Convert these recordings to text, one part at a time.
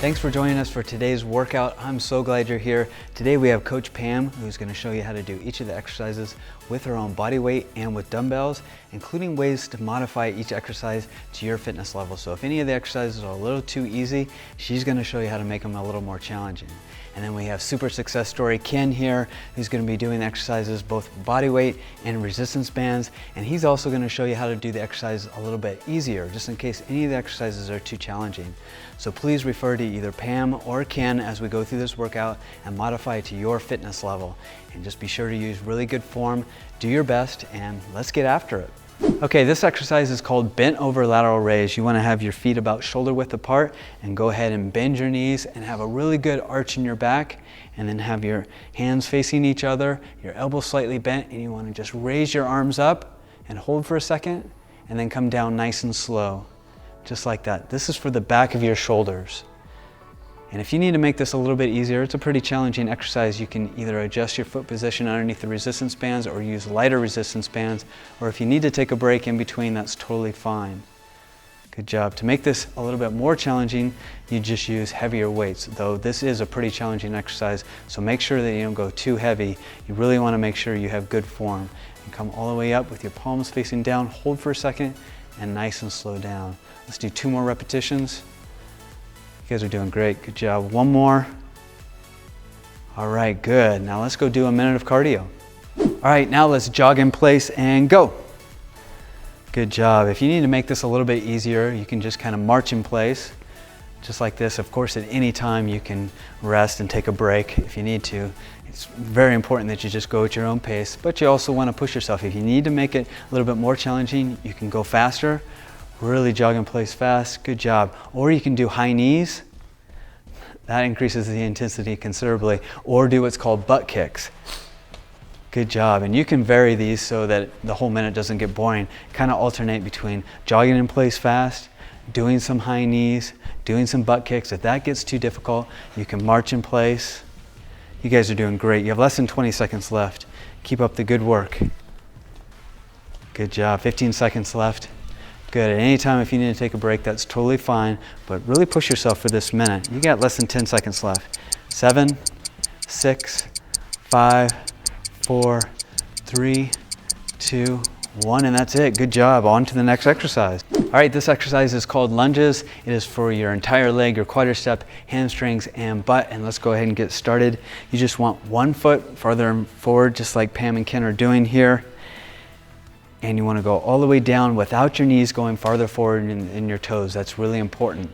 Thanks for joining us for today's workout. I'm so glad you're here. Today we have Coach Pam, who's going to show you how to do each of the exercises with her own body weight and with dumbbells, including ways to modify each exercise to your fitness level. So if any of the exercises are a little too easy, she's going to show you how to make them a little more challenging. And then we have super success story Ken here, who's going to be doing exercises both body weight and resistance bands, and he's also going to show you how to do the exercise a little bit easier, just in case any of the exercises are too challenging. So please refer to either Pam or Ken as we go through this workout and modify it to your fitness level. And just be sure to use really good form, do your best, and let's get after it. Okay, this exercise is called bent over lateral raise. You want to have your feet about shoulder width apart and go ahead and bend your knees and have a really good arch in your back, and then have your hands facing each other, your elbows slightly bent, and you want to just raise your arms up and hold for a second and then come down nice and slow, just like that. This is for the back of your shoulders. And if you need to make this a little bit easier, it's a pretty challenging exercise. You can either adjust your foot position underneath the resistance bands or use lighter resistance bands, or if you need to take a break in between, that's totally fine. Good job. To make this a little bit more challenging, you just use heavier weights, though this is a pretty challenging exercise, so make sure that you don't go too heavy. You really want to make sure you have good form. And come all the way up with your palms facing down, hold for a second, and nice and slow down. Let's do 2 more repetitions. You guys are doing great. Good job. 1 more. All right, good. Now let's go do a minute of cardio. All right, now let's jog in place and go. Good job. If you need to make this a little bit easier, you can just kind of march in place, just like this. Of course, at any time you can rest and take a break if you need to. It's very important that you just go at your own pace, but you also want to push yourself. If you need to make it a little bit more challenging, you can go faster. Really jog in place fast. Good job. Or you can do high knees. That increases the intensity considerably. Or do what's called butt kicks. Good job. And you can vary these so that the whole minute doesn't get boring. Kind of alternate between jogging in place fast, doing some high knees, doing some butt kicks. If that gets too difficult, you can march in place. You guys are doing great. You have less than 20 seconds left. Keep up the good work. Good job. 15 seconds left. Good. At any time, if you need to take a break, that's totally fine, but really push yourself for this minute. You got less than 10 seconds left. 7, 6, 5, 4, 3, 2, 1, and that's it. Good job. On to the next exercise. All right, this exercise is called lunges. It is for your entire leg, your quadricep, hamstrings, and butt, and let's go ahead and get started. You just want 1 foot farther forward, just like Pam and Ken are doing here. And you want to go all the way down without your knees going farther forward in your toes. That's really important.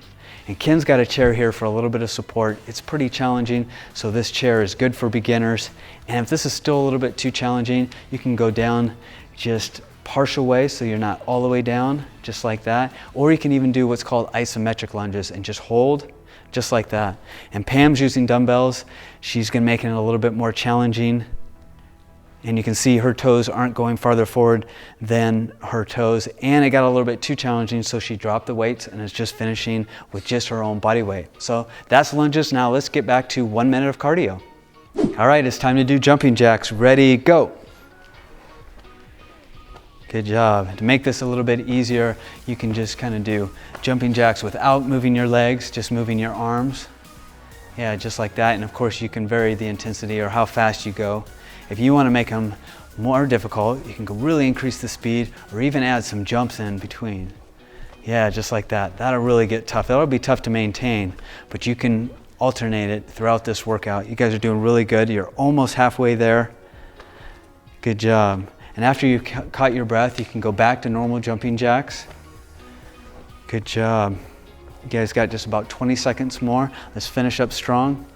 And Ken's got a chair here for a little bit of support. It's pretty challenging, so this chair is good for beginners. And if this is still a little bit too challenging, you can go down just partial way, so you're not all the way down, just like that. Or you can even do what's called isometric lunges and just hold, just like that. And Pam's using dumbbells. She's going to make it a little bit more challenging. And you can see her toes aren't going farther forward than her toes. And it got a little bit too challenging, so she dropped the weights and is just finishing with just her own body weight. So that's lunges. Now let's get back to 1 minute of cardio. All right, it's time to do jumping jacks. Ready, go. Good job. To make this a little bit easier, you can just kind of do jumping jacks without moving your legs, just moving your arms. Yeah, just like that. And of course, you can vary the intensity or how fast you go. If you want to make them more difficult, you can really increase the speed or even add some jumps in between. Yeah, just like that. That'll really get tough. That'll be tough to maintain, but you can alternate it throughout this workout. You guys are doing really good. You're almost halfway there. Good job. And after you've caught your breath, you can go back to normal jumping jacks. Good job. You guys got just about 20 seconds more. Let's finish up strong.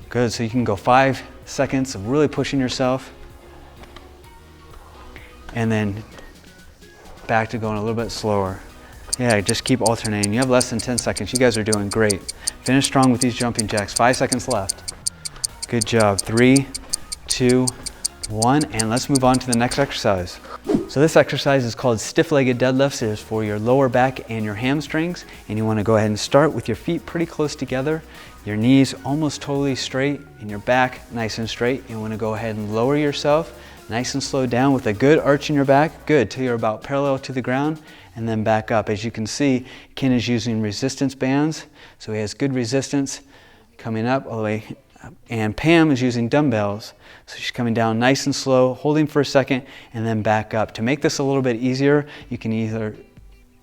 Good, so you can go 5 seconds of really pushing yourself. And then back to going a little bit slower. Yeah, just keep alternating. You have less than 10 seconds. You guys are doing great. Finish strong with these jumping jacks. 5 seconds left. Good job. 3, 2, 1, and let's move on to the next exercise. So this exercise is called stiff-legged deadlifts. It is for your lower back and your hamstrings. And you want to go ahead and start with your feet pretty close together, your knees almost totally straight, and your back nice and straight. You want to go ahead and lower yourself Nice and slow down with a good arch in your back. Good, till you're about parallel to the ground, and then back up. As you can see, Ken is using resistance bands, so he has good resistance coming up all the way up. And Pam is using dumbbells, so she's coming down nice and slow, holding for a second, and then back up. To make this a little bit easier, you can either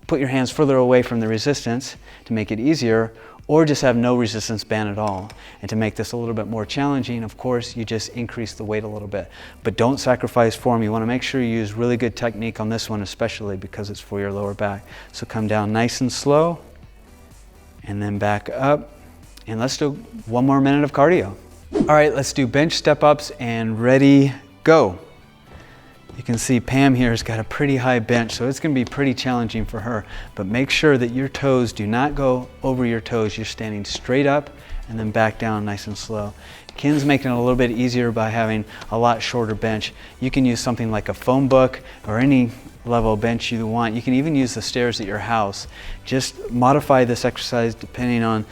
put your hands further away from the resistance to make it easier, or just have no resistance band at all. And to make this a little bit more challenging, of course, you just increase the weight a little bit. But don't sacrifice form. You want to make sure you use really good technique on this one, especially because it's for your lower back. So come down nice and slow, and then back up. And let's do 1 more minute of cardio. All right, let's do bench step-ups, and ready, go. You can see Pam here has got a pretty high bench, so it's going to be pretty challenging for her. But make sure that your toes do not go over your toes. You're standing straight up and then back down nice and slow. Ken's making it a little bit easier by having a lot shorter bench. You can use something like a phone book or any level of bench you want. You can even use the stairs at your house. Just modify this exercise depending on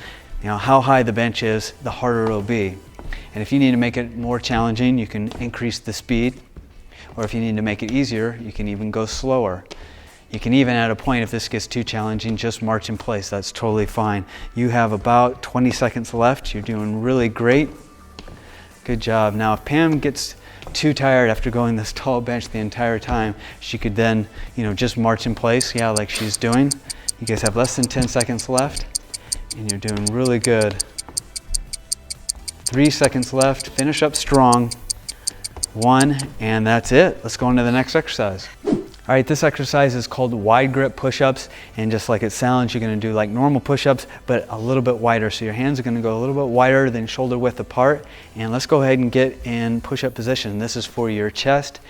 how high the bench is, the harder it'll be. And if you need to make it more challenging, you can increase the speed. Or if you need to make it easier, you can even go slower. You can even, at a point, if this gets too challenging, just march in place. That's totally fine. You have about 20 seconds left. You're doing really great. Good job. Now, if Pam gets too tired after going this tall bench the entire time, she could then, just march in place, like she's doing. You guys have less than 10 seconds left, and you're doing really good. 3 seconds left. Finish up strong. 1, and that's it. Let's go on to the next exercise. All right, this exercise is called wide grip push-ups, and just like it sounds, you're going to do like normal push-ups, but a little bit wider. So your hands are going to go a little bit wider than shoulder width apart. And let's go ahead and get in push-up position. This is for your chest.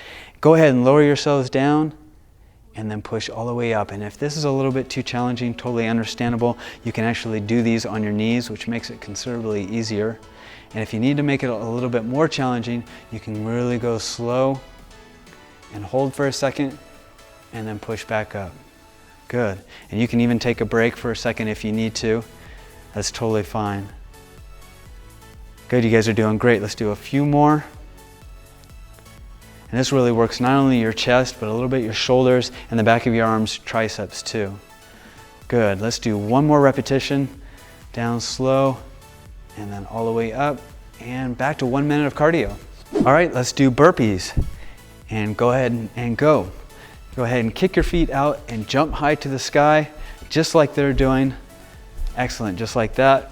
Go ahead and lower yourselves down, and then push all the way up. And if this is a little bit too challenging, totally understandable. You can actually do these on your knees, which makes it considerably easier. And if you need to make it a little bit more challenging, you can really go slow and hold for a second and then push back up. Good. And you can even take a break for a second if you need to. That's totally fine. Good, you guys are doing great. Let's do a few more. And this really works not only your chest, but a little bit your shoulders and the back of your arms, triceps too. Good. Let's do 1 more repetition. Down slow. And then all the way up and back to 1 minute of cardio. All right, let's do burpees. And go ahead and go. Go ahead and kick your feet out and jump high to the sky, just like they're doing. Excellent, just like that.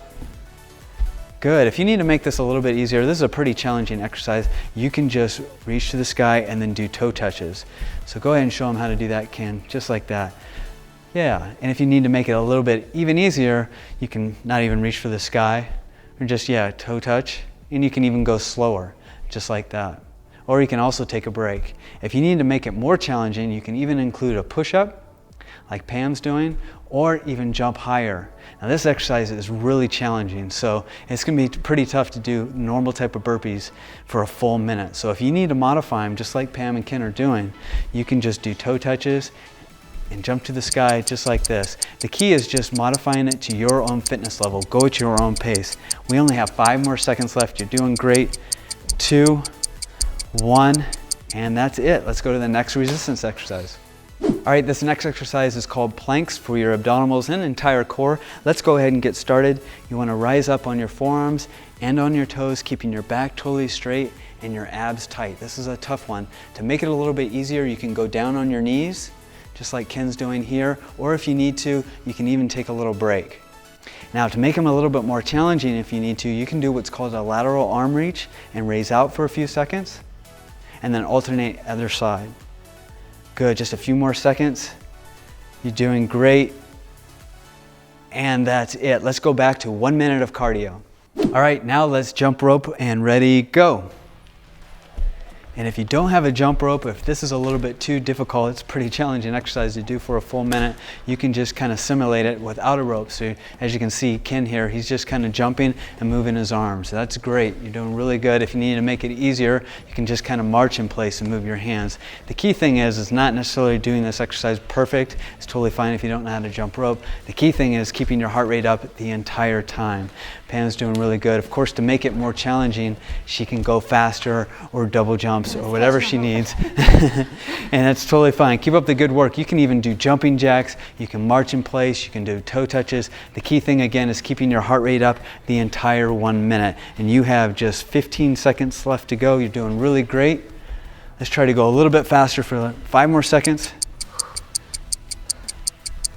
Good. If you need to make this a little bit easier, this is a pretty challenging exercise. You can just reach to the sky and then do toe touches. So go ahead and show them how to do that, Ken, just like that. Yeah, and if you need to make it a little bit even easier, you can not even reach for the sky. Or just, toe touch, and you can even go slower, just like that. Or you can also take a break. If you need to make it more challenging, you can even include a push-up, like Pam's doing, or even jump higher. Now this exercise is really challenging, so it's going to be pretty tough to do normal type of burpees for a full minute. So if you need to modify them, just like Pam and Ken are doing, you can just do toe touches and jump to the sky just like this. The key is just modifying it to your own fitness level. Go at your own pace. We only have 5 more seconds left. You're doing great. 2, 1, and that's it. Let's go to the next resistance exercise. All right, this next exercise is called planks for your abdominals and entire core. Let's go ahead and get started. You want to rise up on your forearms and on your toes, keeping your back totally straight and your abs tight. This is a tough one. To make it a little bit easier, you can go down on your knees, just like Ken's doing here, or if you need to, you can even take a little break. Now, to make them a little bit more challenging if you need to, you can do what's called a lateral arm reach and raise out for a few seconds, and then alternate other side. Good, just a few more seconds. You're doing great. And that's it. Let's go back to 1 minute of cardio. All right, now let's jump rope and ready, go. And if you don't have a jump rope, if this is a little bit too difficult, it's a pretty challenging exercise to do for a full minute, you can just kind of simulate it without a rope. So as you can see, Ken here, he's just kind of jumping and moving his arms. So that's great. You're doing really good. If you need to make it easier, you can just kind of march in place and move your hands. The key thing is not necessarily doing this exercise perfect. It's totally fine if you don't know how to jump rope. The key thing is keeping your heart rate up the entire time. Pam's doing really good. Of course, to make it more challenging, she can go faster or double jump jumps or whatever she needs. And that's totally fine. Keep up the good work. You can even do jumping jacks. You can march in place. You can do toe touches. The key thing again is keeping your heart rate up the entire 1 minute. And you have just 15 seconds left to go. You're doing really great. Let's try to go a little bit faster for 5 more seconds.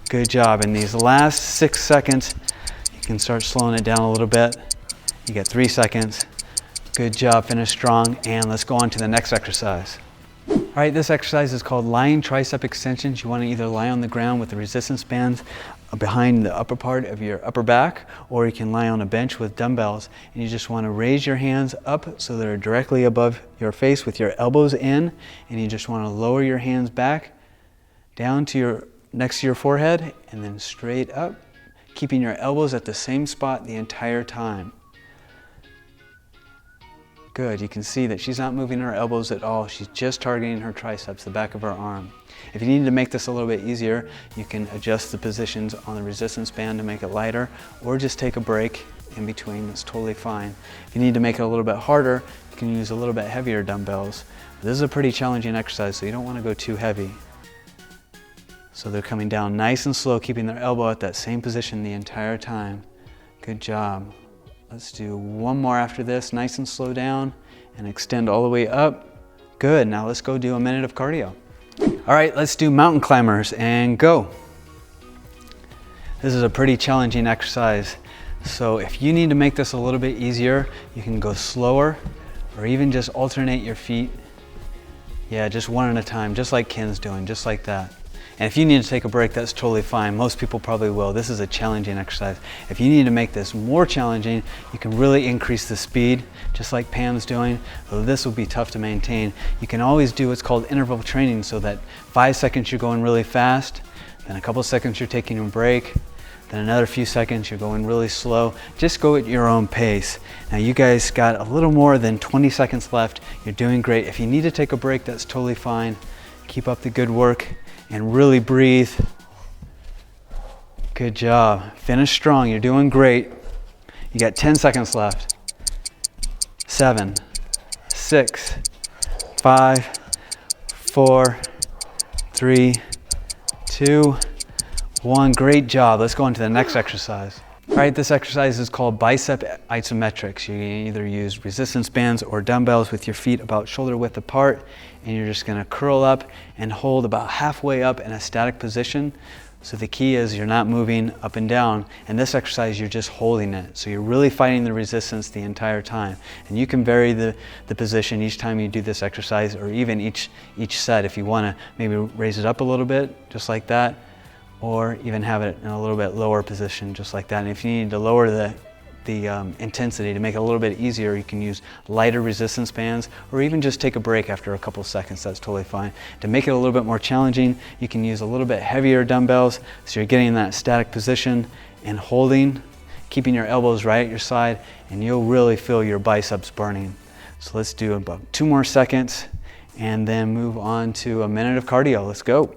Good job. In these last 6 seconds, you can start slowing it down a little bit. You get 3 seconds. Good job, finish strong, and let's go on to the next exercise. All right, this exercise is called lying tricep extensions. You want to either lie on the ground with the resistance bands behind the upper part of your upper back, or you can lie on a bench with dumbbells, and you just want to raise your hands up so they're directly above your face with your elbows in, and you just want to lower your hands back down to next to your forehead, and then straight up, keeping your elbows at the same spot the entire time. Good, you can see that she's not moving her elbows at all. She's just targeting her triceps, the back of her arm. If you need to make this a little bit easier, you can adjust the positions on the resistance band to make it lighter, or just take a break in between. It's totally fine. If you need to make it a little bit harder, you can use a little bit heavier dumbbells. This is a pretty challenging exercise, so you don't want to go too heavy. So they're coming down nice and slow, keeping their elbow at that same position the entire time. Good job. Let's do one more after this, nice and slow down, and extend all the way up. Good, now let's go do a minute of cardio. All right, let's do mountain climbers and go. This is a pretty challenging exercise. So if you need to make this a little bit easier, you can go slower or even just alternate your feet. Yeah, just one at a time, just like Ken's doing, just like that. And if you need to take a break, that's totally fine. Most people probably will. This is a challenging exercise. If you need to make this more challenging, you can really increase the speed, just like Pam's doing. Though this will be tough to maintain. You can always do what's called interval training, so that 5 seconds you're going really fast, then a couple seconds you're taking a break, then another few seconds you're going really slow. Just go at your own pace. Now you guys got a little more than 20 seconds left. You're doing great. If you need to take a break, that's totally fine. Keep up the good work and really breathe. Good job. Finish strong. You're doing great. You got 10 seconds left. 7, 6, 5, 4, 3, 2, 1. Great job. Let's go on to the next exercise. All right, this exercise is called bicep isometrics. You can either use resistance bands or dumbbells with your feet about shoulder width apart, and you're just gonna curl up and hold about halfway up in a static position. So the key is you're not moving up and down. In this exercise, you're just holding it. So you're really fighting the resistance the entire time. And you can vary the position each time you do this exercise, or even each set if you wanna maybe raise it up a little bit, just like that, or even have it in a little bit lower position, just like that. And if you need to lower the intensity to make it a little bit easier, you can use lighter resistance bands, or even just take a break after a couple seconds. That's totally fine. To make it a little bit more challenging, you can use a little bit heavier dumbbells, so you're getting in that static position and holding, keeping your elbows right at your side, and you'll really feel your biceps burning. So let's do about 2 more seconds and then move on to a minute of cardio. Let's go.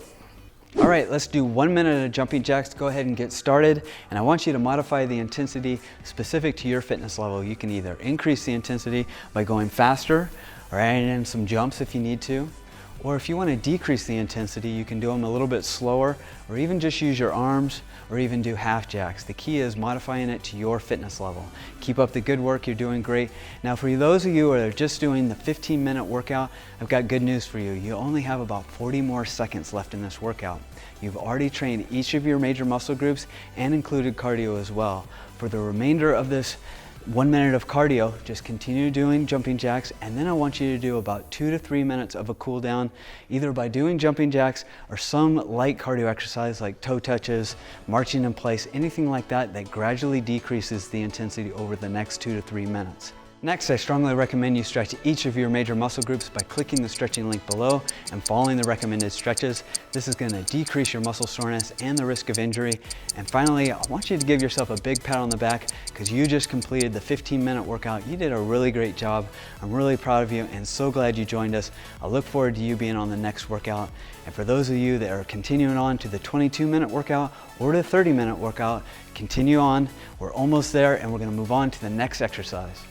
All right, let's do 1 minute of jumping jacks. Go ahead and get started. And I want you to modify the intensity specific to your fitness level. You can either increase the intensity by going faster, or adding in some jumps if you need to. Or if you want to decrease the intensity, you can do them a little bit slower, or even just use your arms, or even do half jacks. The key is modifying it to your fitness level. Keep up the good work, you're doing great. Now for those of you who are just doing the 15-minute workout, I've got good news for you. You only have about 40 more seconds left in this workout. You've already trained each of your major muscle groups and included cardio as well. For the remainder of this 1 minute of cardio, just continue doing jumping jacks, and then I want you to do about 2 to 3 minutes of a cool down, either by doing jumping jacks or some light cardio exercise like toe touches, marching in place, anything like that that gradually decreases the intensity over the next 2 to 3 minutes. Next, I strongly recommend you stretch each of your major muscle groups by clicking the stretching link below and following the recommended stretches. This is going to decrease your muscle soreness and the risk of injury. And finally, I want you to give yourself a big pat on the back because you just completed the 15-minute workout. You did a really great job. I'm really proud of you and so glad you joined us. I look forward to you being on the next workout. And for those of you that are continuing on to the 22-minute workout or the 30-minute workout, continue on. We're almost there and we're going to move on to the next exercise.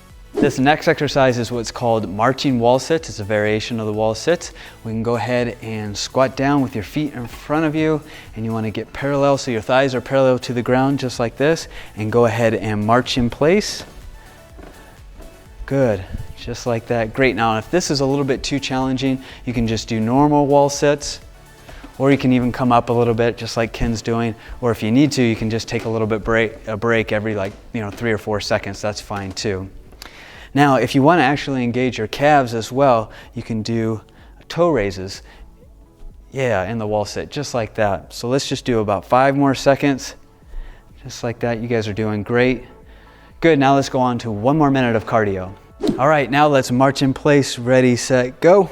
This next exercise is what's called marching wall sits. It's a variation of the wall sits. We can go ahead and squat down with your feet in front of you, and you want to get parallel so your thighs are parallel to the ground just like this, and go ahead and march in place. Good, just like that. Great. Now if this is a little bit too challenging, you can just do normal wall sits, or you can even come up a little bit just like Ken's doing, or if you need to, you can just take a little bit break every 3 or 4 seconds. That's fine too. Now, if you want to actually engage your calves as well, you can do toe raises. Yeah, in the wall sit, just like that. So let's just do about 5 more seconds. Just like that. You guys are doing great. Good, now let's go on to 1 more minute of cardio. All right, now let's march in place. Ready, set, go.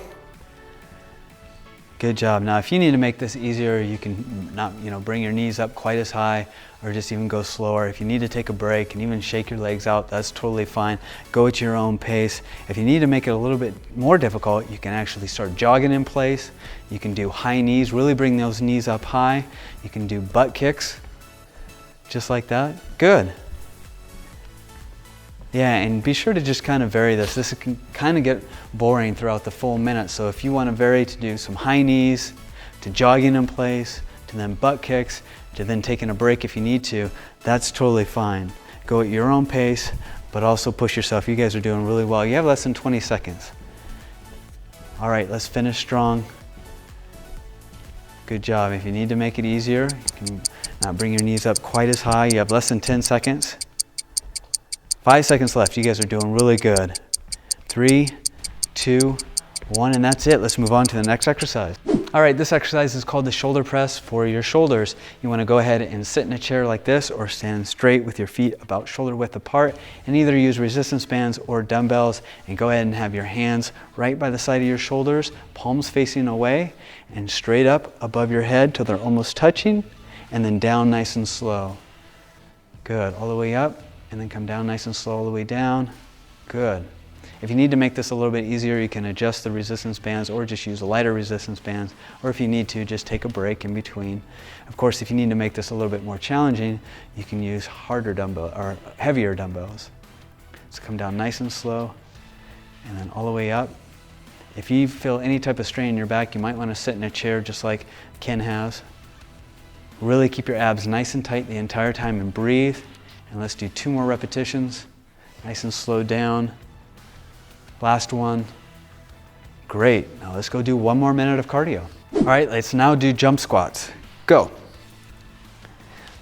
Good job. Now, if you need to make this easier, you can not, bring your knees up quite as high, or just even go slower. If you need to take a break and even shake your legs out, that's totally fine. Go at your own pace. If you need to make it a little bit more difficult, you can actually start jogging in place. You can do high knees, really bring those knees up high. You can do butt kicks, just like that. Good. Yeah, and be sure to just kind of vary this. This can kind of get boring throughout the full minute. So if you want to vary to do some high knees, to jogging in place, to then butt kicks, to then taking a break if you need to, that's totally fine. Go at your own pace, but also push yourself. You guys are doing really well. You have less than 20 seconds. All right, let's finish strong. Good job. If you need to make it easier, you can not bring your knees up quite as high. You have less than 10 seconds. 5 seconds left. You guys are doing really good. 3, 2, 1, and that's it. Let's move on to the next exercise. All right, this exercise is called the shoulder press for your shoulders. You want to go ahead and sit in a chair like this, or stand straight with your feet about shoulder width apart, and either use resistance bands or dumbbells, and go ahead and have your hands right by the side of your shoulders, palms facing away, and straight up above your head till they're almost touching, and then down nice and slow. Good, all the way up. And then come down nice and slow all the way down. Good. If you need to make this a little bit easier, you can adjust the resistance bands or just use lighter resistance bands, or if you need to, just take a break in between. Of course, if you need to make this a little bit more challenging, you can use harder dumbbell or heavier dumbbells. So come down nice and slow, and then all the way up. If you feel any type of strain in your back, you might want to sit in a chair just like Ken has. Really keep your abs nice and tight the entire time and breathe. And let's do 2 more repetitions, nice and slow down. Last one. Great. Now let's go do 1 more minute of cardio. All right, let's now do jump squats. Go.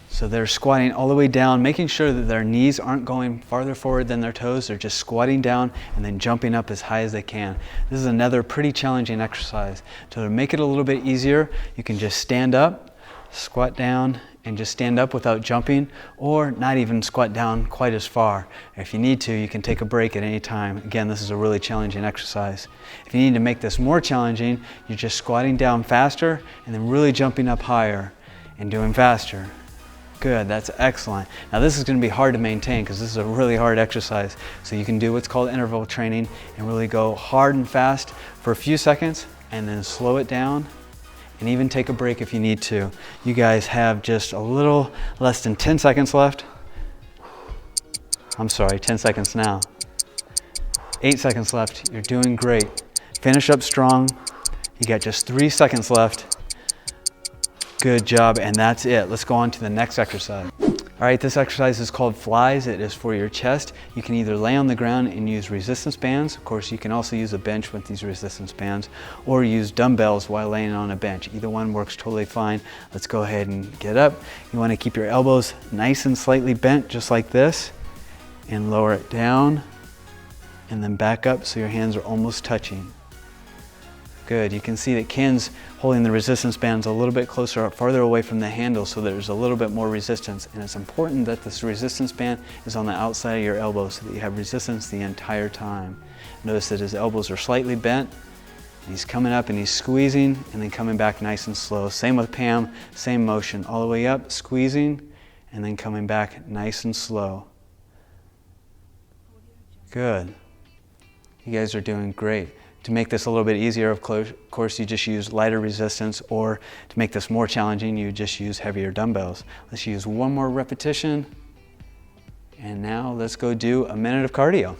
So they're squatting all the way down, making sure that their knees aren't going farther forward than their toes. They're just squatting down and then jumping up as high as they can. This is another pretty challenging exercise. To make it a little bit easier, you can just stand up, squat down, and just stand up without jumping, or not even squat down quite as far. If you need to, you can take a break at any time. Again, this is a really challenging exercise. If you need to make this more challenging, you're just squatting down faster and then really jumping up higher and doing faster. Good, that's excellent. Now this is going to be hard to maintain because this is a really hard exercise. So you can do what's called interval training and really go hard and fast for a few seconds and then slow it down. And even take a break if you need to. You guys have just a little less than 10 seconds left. I'm sorry, 10 seconds now. 8 seconds left. You're doing great. Finish up strong. You got just 3 seconds left. Good job, and that's it. Let's go on to the next exercise. All right, this exercise is called flies. It is for your chest. You can either lay on the ground and use resistance bands. Of course, you can also use a bench with these resistance bands, or use dumbbells while laying on a bench. Either one works totally fine. Let's go ahead and get up. You want to keep your elbows nice and slightly bent, just like this, and lower it down, and then back up so your hands are almost touching. Good. You can see that Ken's holding the resistance bands a little bit closer, farther away from the handle, so there's a little bit more resistance. And it's important that this resistance band is on the outside of your elbow so that you have resistance the entire time. Notice that his elbows are slightly bent. He's coming up and he's squeezing and then coming back nice and slow. Same with Pam, same motion. All the way up, squeezing, and then coming back nice and slow. Good. You guys are doing great. To make this a little bit easier, of course, you just use lighter resistance, or to make this more challenging, you just use heavier dumbbells. Let's use 1 more repetition. And now let's go do a minute of cardio.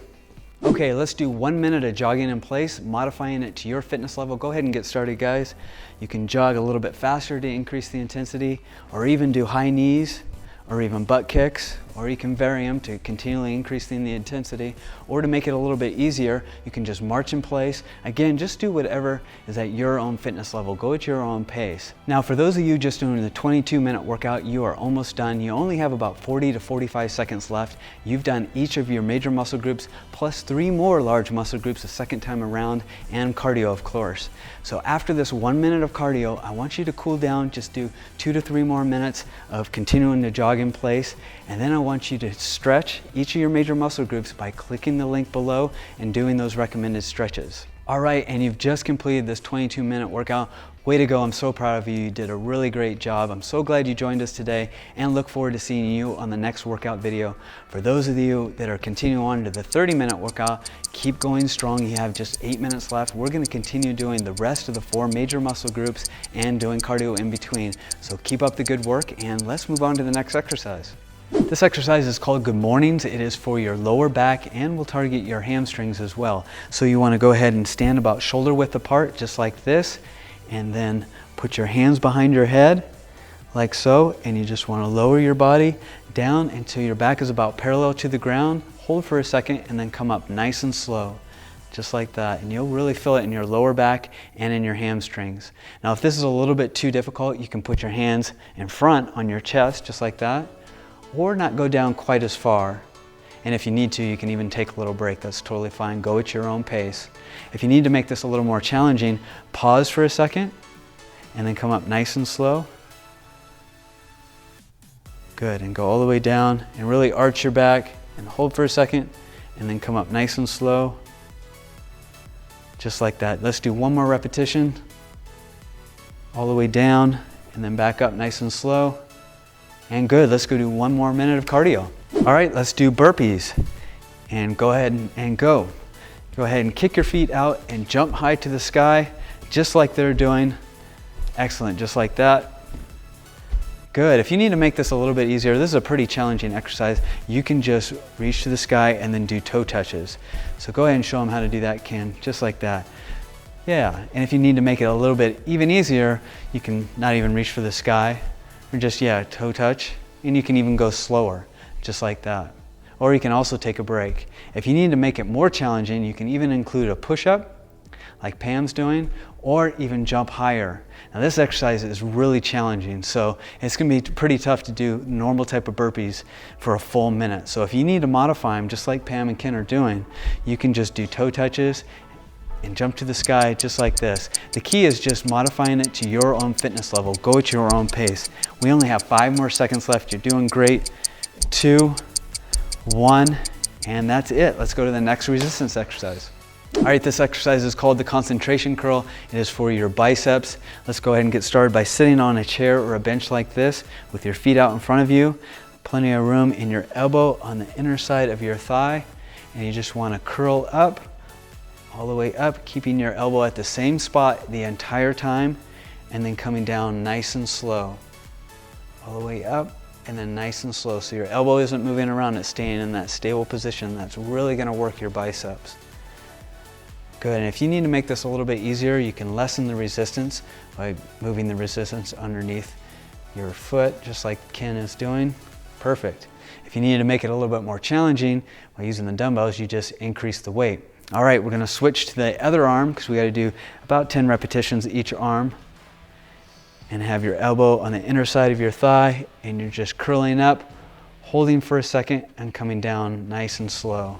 Okay, let's do 1 minute of jogging in place, modifying it to your fitness level. Go ahead and get started, guys. You can jog a little bit faster to increase the intensity, or even do high knees, or even butt kicks, or you can vary them to continually increasing the intensity, or to make it a little bit easier, you can just march in place. Again, just do whatever is at your own fitness level. Go at your own pace. Now, for those of you just doing the 22-minute workout, you are almost done. You only have about 40 to 45 seconds left. You've done each of your major muscle groups, plus 3 more large muscle groups the second time around, and cardio, of course. So after this 1 minute of cardio, I want you to cool down, just do 2 to 3 more minutes of continuing to jog in place, and then I want you to stretch each of your major muscle groups by clicking the link below and doing those recommended stretches. All right, and you've just completed this 22-minute workout. Way to go, I'm so proud of you. You did a really great job. I'm so glad you joined us today, and look forward to seeing you on the next workout video. For those of you that are continuing on to the 30-minute workout, keep going strong. You have just 8 minutes left. We're gonna continue doing the rest of the 4 major muscle groups and doing cardio in between. So keep up the good work, and let's move on to the next exercise. This exercise is called Good Mornings. It is for your lower back and will target your hamstrings as well. So you want to go ahead and stand about shoulder width apart, just like this, and then put your hands behind your head, like so, and you just want to lower your body down until your back is about parallel to the ground. Hold for a second and then come up nice and slow, just like that, and you'll really feel it in your lower back and in your hamstrings. Now, if this is a little bit too difficult, you can put your hands in front on your chest, just like that, or not go down quite as far. And if you need to, you can even take a little break. That's totally fine. Go at your own pace. If you need to make this a little more challenging, pause for a second and then come up nice and slow. Good, and go all the way down and really arch your back and hold for a second and then come up nice and slow. Just like that. Let's do 1 more repetition. All the way down and then back up nice and slow. And good, let's go do 1 more minute of cardio. All right, let's do burpees. And go ahead and go. Go ahead and kick your feet out and jump high to the sky, just like they're doing. Excellent, just like that. Good, if you need to make this a little bit easier, this is a pretty challenging exercise. You can just reach to the sky and then do toe touches. So go ahead and show them how to do that, Ken, just like that. Yeah, and if you need to make it a little bit even easier, you can not even reach for the sky. Or just, toe touch, and you can even go slower, just like that. Or you can also take a break. If you need to make it more challenging, you can even include a push-up, like Pam's doing, or even jump higher. Now this exercise is really challenging, so it's gonna be pretty tough to do normal type of burpees for a full minute. So if you need to modify them, just like Pam and Ken are doing, you can just do toe touches and jump to the sky just like this. The key is just modifying it to your own fitness level. Go at your own pace. We only have 5 more seconds left. You're doing great. 2, 1, and that's it. Let's go to the next resistance exercise. All right, this exercise is called the concentration curl. It is for your biceps. Let's go ahead and get started by sitting on a chair or a bench like this with your feet out in front of you. Plenty of room in your elbow on the inner side of your thigh, and you just want to curl up all the way up, keeping your elbow at the same spot the entire time, and then coming down nice and slow. All the way up, and then nice and slow. So your elbow isn't moving around, it's staying in that stable position. That's really gonna work your biceps. Good, and if you need to make this a little bit easier, you can lessen the resistance by moving the resistance underneath your foot, just like Ken is doing. Perfect. If you need to make it a little bit more challenging, by using the dumbbells, you just increase the weight. All right, we're gonna switch to the other arm because we gotta do about 10 repetitions each arm. And have your elbow on the inner side of your thigh, and you're just curling up, holding for a second, and coming down nice and slow.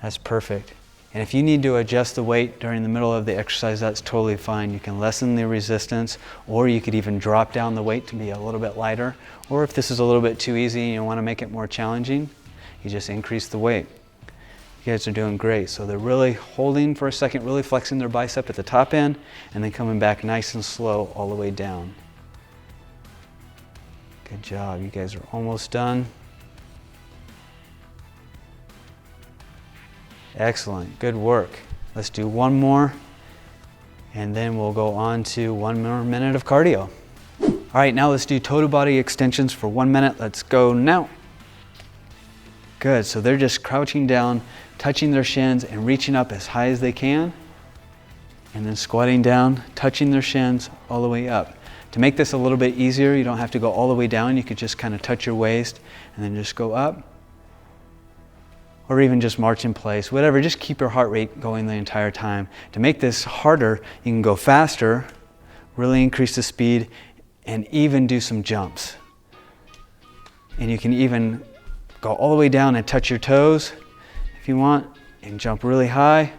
That's perfect. And if you need to adjust the weight during the middle of the exercise, that's totally fine. You can lessen the resistance, or you could even drop down the weight to be a little bit lighter. Or if this is a little bit too easy and you wanna make it more challenging, you just increase the weight. You guys are doing great. So they're really holding for a second, really flexing their bicep at the top end, and then coming back nice and slow all the way down. Good job. You guys are almost done. Excellent. Good work. Let's do 1 more, and then we'll go on to 1 more minute of cardio. All right, now let's do total body extensions for 1 minute. Let's go now. Good, so they're just crouching down, touching their shins and reaching up as high as they can, and then squatting down, touching their shins all the way up. To make this a little bit easier, you don't have to go all the way down. You could just kind of touch your waist and then just go up, or even just march in place, whatever. Just keep your heart rate going the entire time. To make this harder, you can go faster, really increase the speed, and even do some jumps. And you can even go all the way down and touch your toes if you want, and jump really high,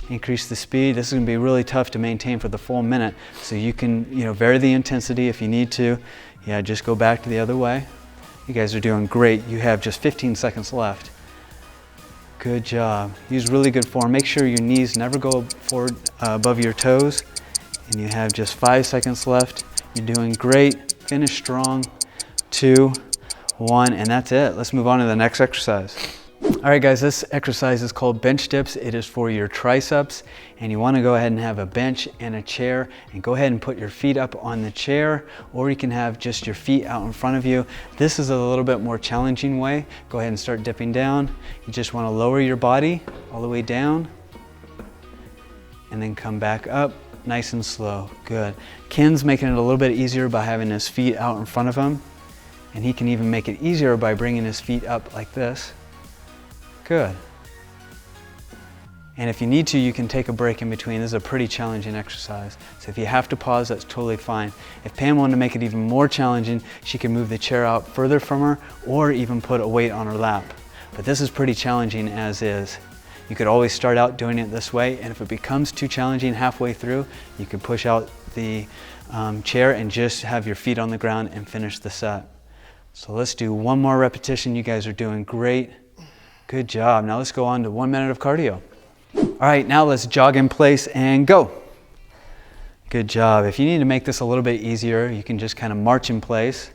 increase the speed. This is going to be really tough to maintain for the full minute, so you can vary the intensity if you need to. Yeah, just go back to the other way. You guys are doing great. You have just 15 seconds left. Good job. Use really good form. Make sure your knees never go forward above your toes. And you have just 5 seconds left. You're doing great. Finish strong. 2, 1, and that's it. Let's move on to the next exercise. All right, guys, this exercise is called bench dips. It is for your triceps, and you want to go ahead and have a bench and a chair, and go ahead and put your feet up on the chair, or you can have just your feet out in front of you. This is a little bit more challenging way. Go ahead and start dipping down. You just want to lower your body all the way down, and then come back up nice and slow. Good. Ken's making it a little bit easier by having his feet out in front of him, and he can even make it easier by bringing his feet up like this. Good. And if you need to, you can take a break in between. This is a pretty challenging exercise. So if you have to pause, that's totally fine. If Pam wanted to make it even more challenging, she can move the chair out further from her, or even put a weight on her lap. But this is pretty challenging as is. You could always start out doing it this way, and if it becomes too challenging halfway through, you can push out the chair and just have your feet on the ground and finish the set. So let's do one more repetition. You guys are doing great. Good job. Now let's go on to 1 minute of cardio. All right, now let's jog in place and go. Good job. If you need to make this a little bit easier, you can just kind of march in place,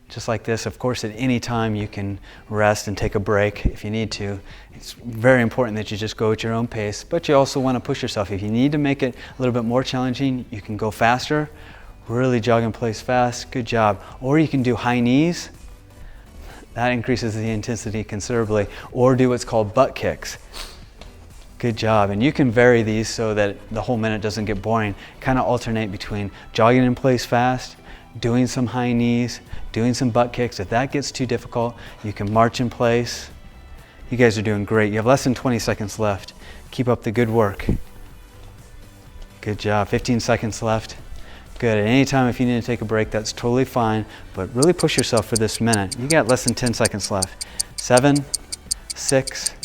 just like this. Of course, at any time you can rest and take a break if you need to. It's very important that you just go at your own pace, but you also want to push yourself. If you need to make it a little bit more challenging, you can go faster, really jog in place fast. Good job. Or you can do high knees. That increases the intensity considerably. Or do what's called butt kicks. Good job. And you can vary these so that the whole minute doesn't get boring. Kind of alternate between jogging in place fast, doing some high knees, doing some butt kicks. If that gets too difficult, you can march in place. You guys are doing great. You have less than 20 seconds left. Keep up the good work. Good job. 15 seconds left. Good. At any time, if you need to take a break, that's totally fine, but really push yourself for this minute. You got less than 10 seconds left. 7, 6,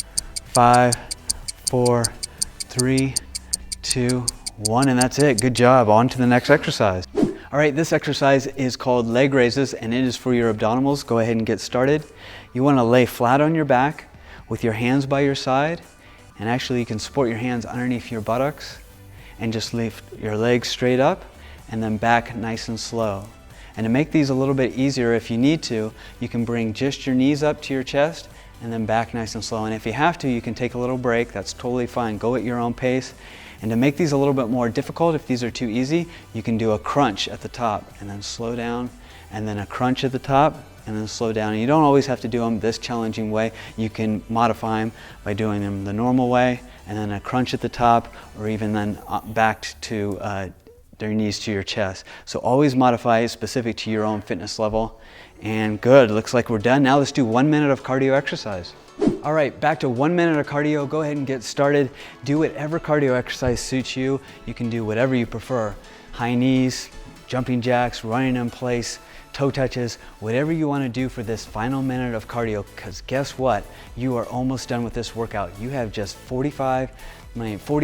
5, 4, 3, 2, 1, and that's it. Good job. On to the next exercise. All right, this exercise is called leg raises, and it is for your abdominals. Go ahead and get started. You want to lay flat on your back with your hands by your side, and actually you can support your hands underneath your buttocks and just lift your legs straight up and then back nice and slow. And to make these a little bit easier, if you need to, you can bring just your knees up to your chest and then back nice and slow. And if you have to, you can take a little break. That's totally fine. Go at your own pace. And to make these a little bit more difficult, if these are too easy, you can do a crunch at the top and then slow down, and then a crunch at the top and then slow down. And you don't always have to do them this challenging way. You can modify them by doing them the normal way, and then a crunch at the top, or even then back to their knees to your chest. So always modify specific to your own fitness level. And good, looks like we're done. Now let's do 1 minute of cardio exercise. All right, back to 1 minute of cardio. Go ahead and get started. Do whatever cardio exercise suits you. You can do whatever you prefer. High knees, jumping jacks, running in place, toe touches, whatever you want to do for this final minute of cardio, because guess what? You are almost done with this workout. You have just 40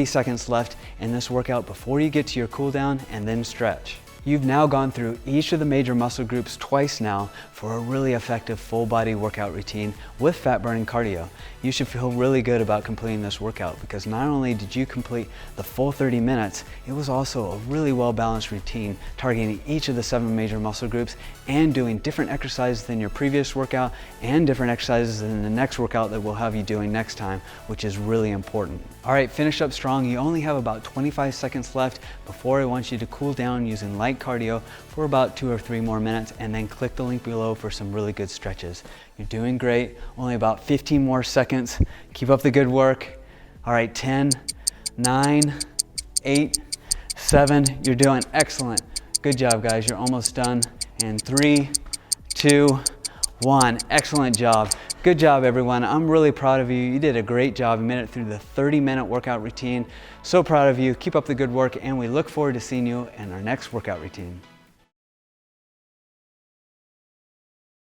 seconds left in this workout before you get to your cool down and then stretch. You've now gone through each of the major muscle groups twice now for a really effective full body workout routine with fat burning cardio. You should feel really good about completing this workout, because not only did you complete the full 30 minutes, it was also a really well balanced routine targeting each of the 7 major muscle groups and doing different exercises than your previous workout and different exercises than the next workout that we'll have you doing next time, which is really important. All right, finish up strong. You only have about 25 seconds left before I want you to cool down using light light cardio for about 2 or 3 more minutes, and then click the link below for some really good stretches. You're doing great. Only about 15 more seconds. Keep up the good work. All right, 10, 9, 8, 7. You're doing excellent. Good job, guys. You're almost done. And 3, 2, 1. Excellent job. Good job, everyone. I'm really proud of you. You did a great job. You made it through the 30-minute workout routine. So proud of you. Keep up the good work, and we look forward to seeing you in our next workout routine.